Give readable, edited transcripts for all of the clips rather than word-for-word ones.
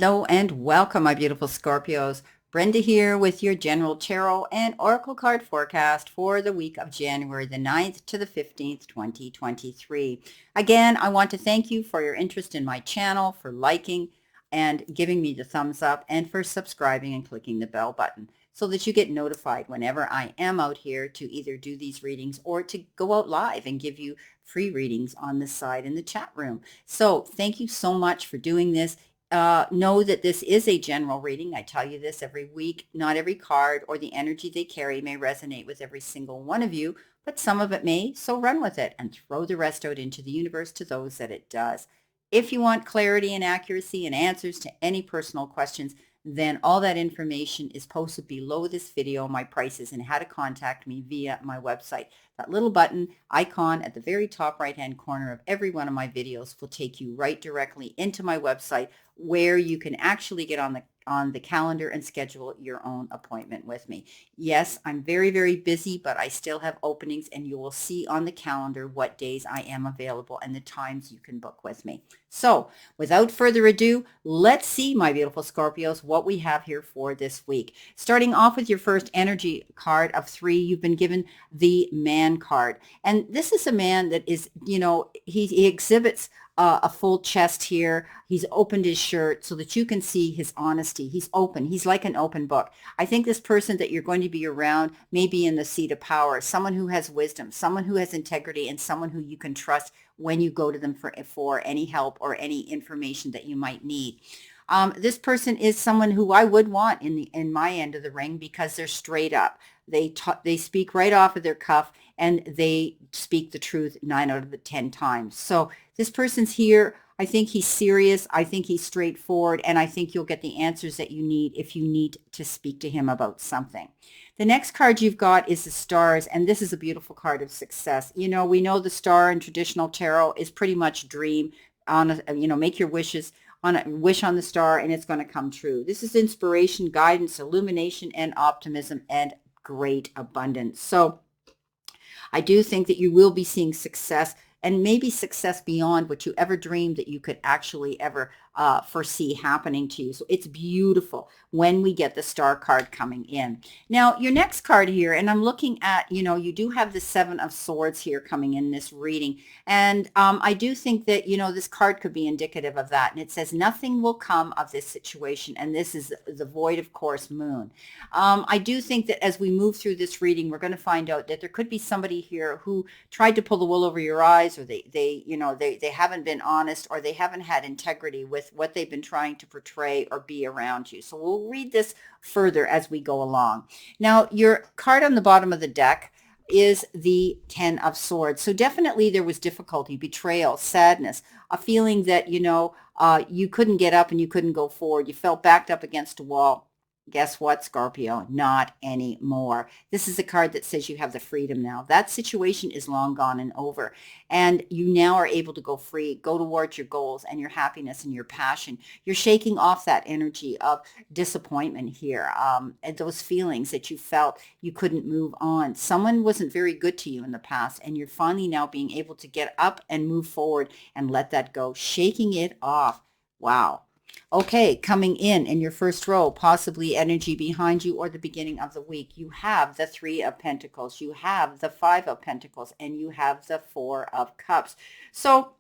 Hello and welcome, my beautiful Scorpios. Brenda here with your general tarot and oracle card forecast for the week of January the 9th to the 15th, 2023. Again, I want to thank you for your interest in my channel, for liking and giving me the thumbs up, and for subscribing and clicking the bell button so that you get notified whenever I am out here to either do these readings or to go out live and give you free readings on the side in the chat room. So thank you so much for doing this. Know that this is a general reading. I tell you this every week. Not every card or the energy they carry may resonate with every single one of you, but some of it may, so run with it and throw the rest out into the universe to those that it does. If you want clarity and accuracy and answers to any personal questions, then all that information is posted below this video, my prices, and how to contact me via my website. That little button icon at the very top right hand corner of every one of my videos will take you right directly into my website, where you can actually get on the calendar and schedule your own appointment with me. Yes, I'm very, very busy, but I still have openings, and you will see on the calendar what days I am available and the times you can book with me. So without further ado, let's see, my beautiful Scorpios, what we have here for this week. Starting off with your first energy card of 3, you've been given the Man card. And this is a man that is, he exhibits a full chest here. He's opened his shirt so that you can see his honesty. He's open. He's like an open book. I think this person that you're going to be around may be in the seat of power, someone who has wisdom, someone who has integrity, and someone who you can trust when you go to them for any help or any information that you might need. This person is someone who I would want in my end of the ring, because they're straight up. They speak right off of their cuff, and they speak the truth 9 out of the 10 times. So this person's here. I think he's serious. I think he's straightforward, and I think you'll get the answers that you need if you need to speak to him about something. The next card you've got is the Stars, and this is a beautiful card of success. We know the star in traditional tarot is pretty much dream on make your wishes on a wish on the star, and it's going to come true. This is inspiration, guidance, illumination, and optimism, and great abundance. So I do think that you will be seeing success, and maybe success beyond what you ever dreamed that you could actually ever foresee happening to you. So it's beautiful when we get the Star card coming in. Now, your next card here, and I'm looking at, you do have the 7 of Swords here coming in this reading. And I do think that, this card could be indicative of that. And it says, nothing will come of this situation. And this is the void, of course, Moon. I do think that as we move through this reading, we're going to find out that there could be somebody here who tried to pull the wool over your eyes, or they haven't been honest, or they haven't had integrity with what they've been trying to portray or be around you. So we'll read this further as we go along. Now, your card on the bottom of the deck is the 10 of Swords. So definitely there was difficulty, betrayal, sadness, a feeling that, you couldn't get up and you couldn't go forward. You felt backed up against a wall. Guess what, Scorpio? Not anymore. This is a card that says you have the freedom now. That situation is long gone and over. And you now are able to go free, go towards your goals and your happiness and your passion. You're shaking off that energy of disappointment here, and those feelings that you felt you couldn't move on. Someone wasn't very good to you in the past, and you're finally now being able to get up and move forward and let that go, shaking it off. Wow. Okay, coming in your first row, possibly energy behind you or the beginning of the week, you have the 3 of Pentacles, you have the 5 of Pentacles, and you have the 4 of Cups. So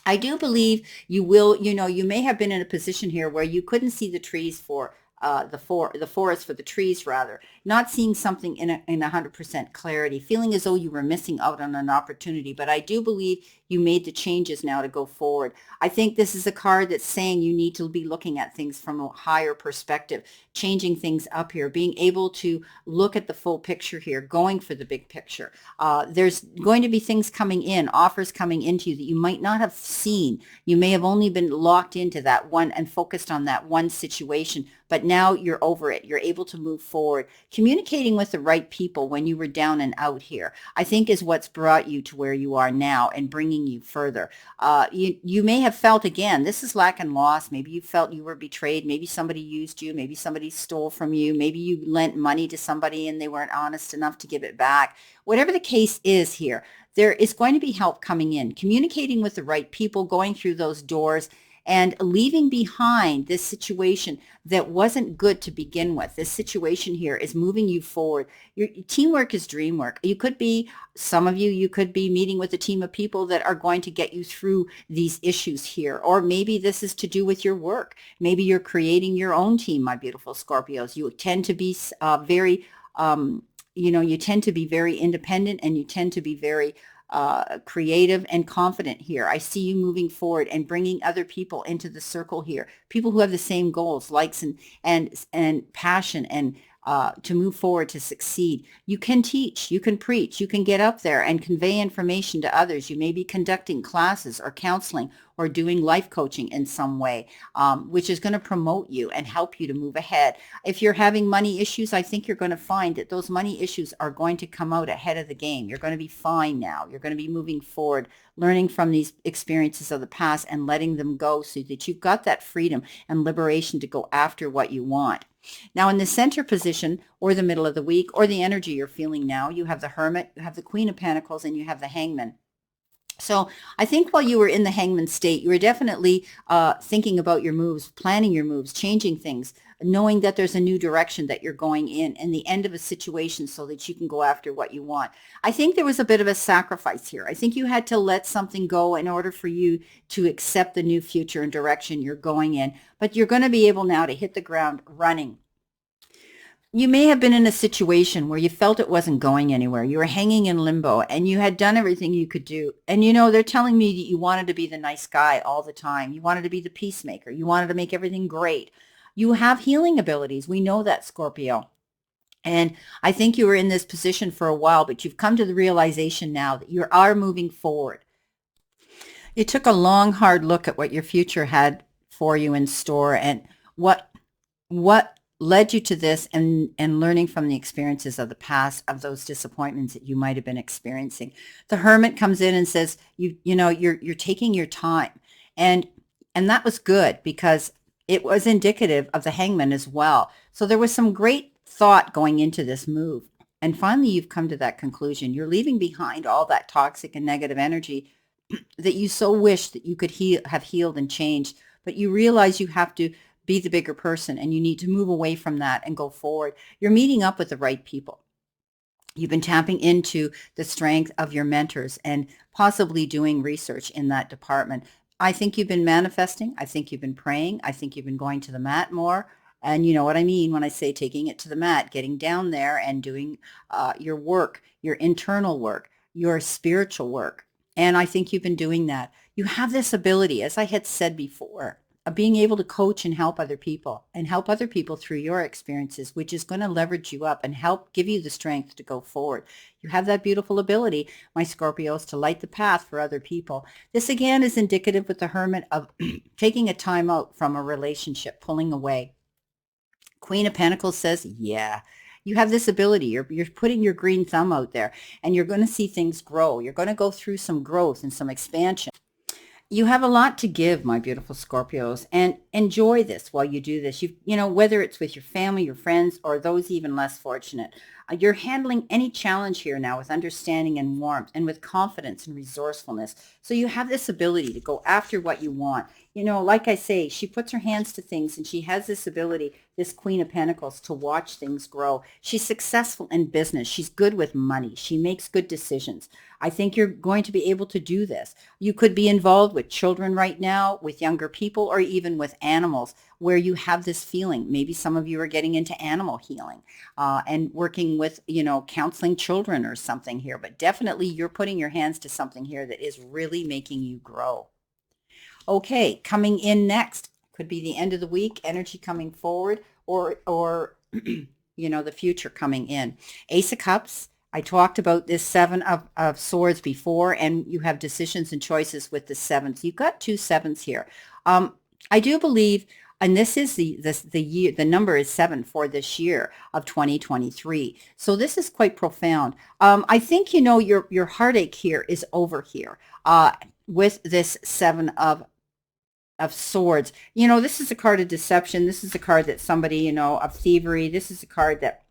I do believe you will, you may have been in a position here where you couldn't see the trees for the forest for the trees, rather, not seeing something in 100% clarity, feeling as though you were missing out on an opportunity. But I do believe you made the changes now to go forward. I think this is a card that's saying you need to be looking at things from a higher perspective, changing things up here, being able to look at the full picture here, going for the big picture. There's going to be things coming in, offers coming into you that you might not have seen. You may have only been locked into that one and focused on that one situation, but now you're over it. You're able to move forward. Communicating with the right people when you were down and out here, I think, is what's brought you to where you are now and bringing you further. You may have felt, again, this is lack and loss. Maybe you felt you were betrayed. Maybe somebody used you. Maybe somebody stole from you. Maybe you lent money to somebody and they weren't honest enough to give it back. Whatever the case is here, there is going to be help coming in. Communicating with the right people, going through those doors, and leaving behind this situation that wasn't good to begin with. This situation here is moving you forward. Your teamwork is dream work. You could be, some of you could be meeting with a team of people that are going to get you through these issues here. Or maybe this is to do with your work. Maybe you're creating your own team, my beautiful Scorpios. You tend to be very, you tend to be very independent, and you tend to be very creative and confident here. I see you moving forward and bringing other people into the circle here. People who have the same goals, likes, and passion, and to move forward, to succeed. You can teach, you can preach, you can get up there and convey information to others. You may be conducting classes or counseling or doing life coaching in some way, which is going to promote you and help you to move ahead. If you're having money issues, I think you're going to find that those money issues are going to come out ahead of the game. You're going to be fine now. You're going to be moving forward, learning from these experiences of the past and letting them go, so that you've got that freedom and liberation to go after what you want. Now, in the center position, or the middle of the week, or the energy you're feeling now, you have the Hermit, you have the Queen of Pentacles, and you have the Hangman. So I think while you were in the Hangman state, you were definitely thinking about your moves, planning your moves, changing things, knowing that there's a new direction that you're going in, and the end of a situation, so that you can go after what you want. I think there was a bit of a sacrifice here. I think you had to let something go in order for you to accept the new future and direction you're going in. But you're going to be able now to hit the ground running. You may have been in a situation where you felt it wasn't going anywhere. You were hanging in limbo, and you had done everything you could do. And they're telling me that you wanted to be the nice guy all the time. You wanted to be the peacemaker. You wanted to make everything great. You have healing abilities. We know that, Scorpio. And I think you were in this position for a while, but you've come to the realization now that you are moving forward. You took a long, hard look at what your future had for you in store, and what led you to this, and learning from the experiences of the past, of those disappointments that you might have been experiencing. The Hermit comes in and says, you're taking your time, and that was good, because it was indicative of the Hangman as well. So there was some great thought going into this move. And finally, you've come to that conclusion. You're leaving behind all that toxic and negative energy that you so wish that you could have healed and changed, but you realize you have to be the bigger person, and you need to move away from that and go forward. You're meeting up with the right people. You've been tapping into the strength of your mentors and possibly doing research in that department. I think you've been manifesting. I think you've been praying. I think you've been going to the mat more. And you know what I mean when I say taking it to the mat, getting down there and doing your work, your internal work, your spiritual work. And I think you've been doing that. You have this ability, as I had said before, of being able to coach and help other people, and help other people through your experiences, which is going to leverage you up and help give you the strength to go forward. You have that beautiful ability, my Scorpios, to light the path for other people. This again is indicative with the Hermit of taking a time out from a relationship, pulling away. Queen of Pentacles says, yeah, you have this ability. You're putting your green thumb out there, and you're going to see things grow. You're going to go through some growth and some expansion. You have a lot to give, my beautiful Scorpios, and enjoy this while you do this. Whether it's with your family, your friends, or those even less fortunate. You're handling any challenge here now with understanding and warmth, and with confidence and resourcefulness. So you have this ability to go after what you want. Like I say, she puts her hands to things, and she has this ability, this Queen of Pentacles, to watch things grow. She's successful in business. She's good with money. She makes good decisions. I think you're going to be able to do this. You could be involved with children right now, with younger people, or even with animals, where you have this feeling. Maybe some of you are getting into animal healing and working with, counseling children or something here. But definitely you're putting your hands to something here that is really making you grow. Okay, coming in next could be the end of the week, energy coming forward, or the future coming in. Ace of Cups. I talked about this Seven of Swords before, and you have decisions and choices with the seventh. You've got two sevens here. I do believe, and this is the year, the number is 7 for this year of 2023. So this is quite profound. I think, your heartache here is over here with this Seven of Swords. This is a card of deception. This is a card that somebody, of thievery. This is a card that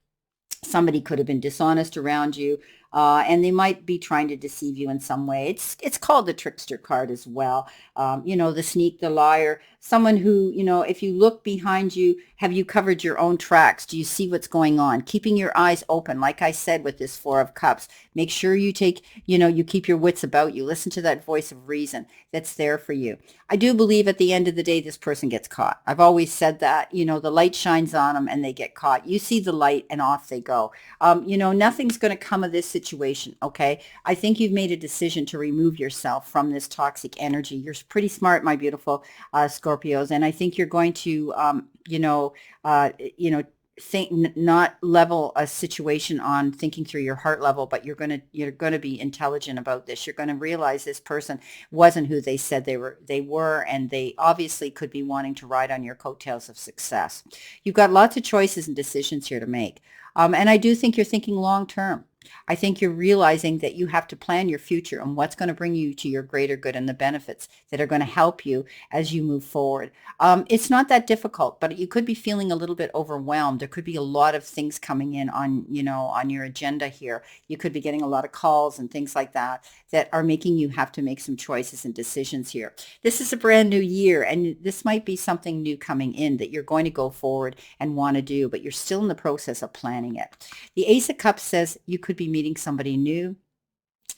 somebody could have been dishonest around you. and they might be trying to deceive you in some way. It's called the trickster card as well. The sneak, the liar, someone who, if you look behind you, have you covered your own tracks? Do you see what's going on? Keeping your eyes open, like I said with this Four of Cups. Make sure you take, you keep your wits about you. Listen to that voice of reason that's there for you. I do believe at the end of the day, this person gets caught. I've always said that, the light shines on them and they get caught. You see the light and off they go. Nothing's going to come of this situation. Okay. I think you've made a decision to remove yourself from this toxic energy. You're pretty smart, my beautiful Scorpios. And I think you're going to, think not level a situation on thinking through your heart level, but you're going to be intelligent about this. You're going to realize this person wasn't who they said they were, and they obviously could be wanting to ride on your coattails of success. You've got lots of choices and decisions here to make. And I do think you're thinking long term. I think you're realizing that you have to plan your future and what's going to bring you to your greater good and the benefits that are going to help you as you move forward. It's not that difficult, but you could be feeling a little bit overwhelmed. There could be a lot of things coming in on your agenda here. You could be getting a lot of calls and things like that are making you have to make some choices and decisions here. This is a brand new year, and this might be something new coming in that you're going to go forward and want to do, but you're still in the process of planning it. The Ace of Cups says you could be meeting somebody new.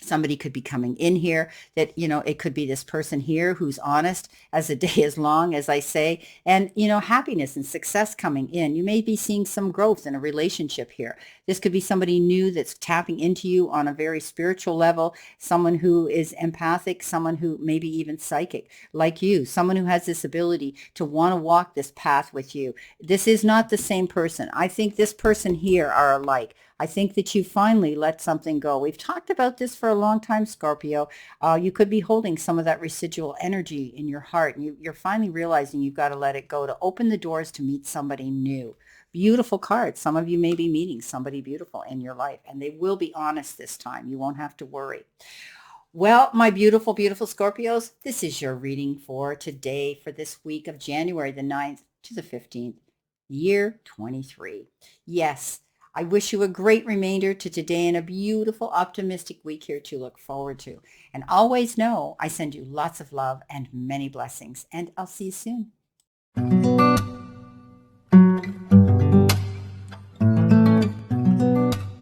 Somebody could be coming in here that, it could be this person here who's honest as the day is long, as I say, and, happiness and success coming in. You may be seeing some growth in a relationship here. This could be somebody new that's tapping into you on a very spiritual level, someone who is empathic, someone who maybe even psychic like you, someone who has this ability to want to walk this path with you. This is not the same person. I think this person here are alike. I think that you finally let something go. We've talked about this for a long time, Scorpio. You could be holding some of that residual energy in your heart, and you're finally realizing you've got to let it go to open the doors to meet somebody new. Beautiful card. Some of you may be meeting somebody beautiful in your life, and they will be honest this time. You won't have to worry. Well, my beautiful, beautiful Scorpios, this is your reading for today, for this week of January the 9th to the 15th, year 23. Yes, I wish you a great remainder to today and a beautiful, optimistic week here to look forward to. And always know I send you lots of love and many blessings, and I'll see you soon.